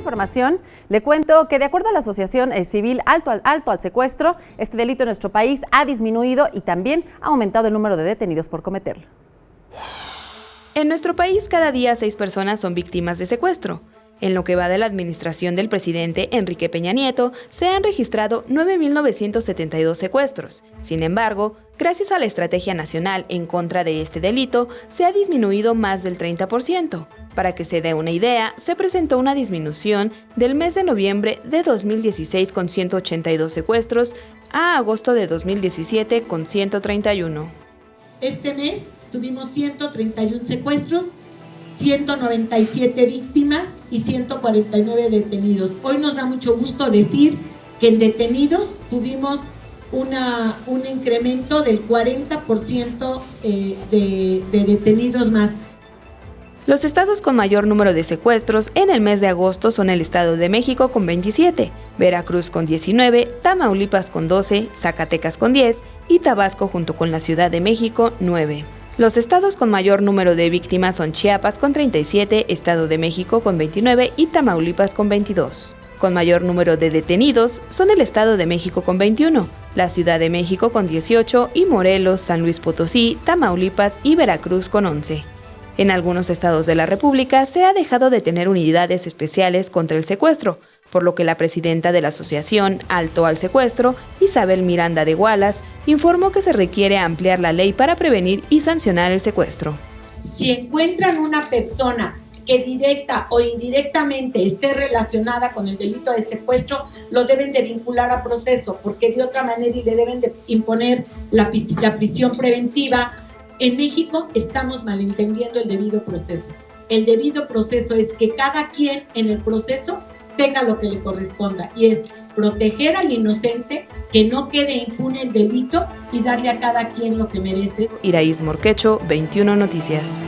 información, le cuento que de acuerdo a la Asociación Civil Alto al Secuestro, este delito en nuestro país ha disminuido y también ha aumentado el número de detenidos por cometerlo. En nuestro país, cada día 6 personas son víctimas de secuestro. En lo que va de la administración del presidente Enrique Peña Nieto, se han registrado 9.972 secuestros. Sin embargo, gracias a la Estrategia Nacional en contra de este delito, se ha disminuido más del 30%. Para que se dé una idea, se presentó una disminución del mes de noviembre de 2016 con 182 secuestros a agosto de 2017 con 131. Este mes tuvimos 131 secuestros, 197 víctimas y 149 detenidos. Hoy nos da mucho gusto decir que en detenidos tuvimos un incremento del 40% de detenidos más. Los estados con mayor número de secuestros en el mes de agosto son el Estado de México con 27, Veracruz con 19, Tamaulipas con 12, Zacatecas con 10 y Tabasco junto con la Ciudad de México 9. Los estados con mayor número de víctimas son Chiapas con 37, Estado de México con 29 y Tamaulipas con 22. Con mayor número de detenidos son el Estado de México con 21, la Ciudad de México con 18 y Morelos, San Luis Potosí, Tamaulipas y Veracruz con 11. En algunos estados de la República se ha dejado de tener unidades especiales contra el secuestro, por lo que la presidenta de la Asociación Alto al Secuestro, Isabel Miranda de Gualas, informó que se requiere ampliar la ley para prevenir y sancionar el secuestro. Si encuentran una persona que directa o indirectamente esté relacionada con el delito de secuestro, lo deben de vincular a proceso, porque de otra manera le deben de imponer la prisión preventiva. En México estamos malentendiendo el debido proceso. El debido proceso es que cada quien en el proceso tenga lo que le corresponda, y es proteger al inocente, que no quede impune el delito y darle a cada quien lo que merece. Iraíz Morquecho, 21 Noticias.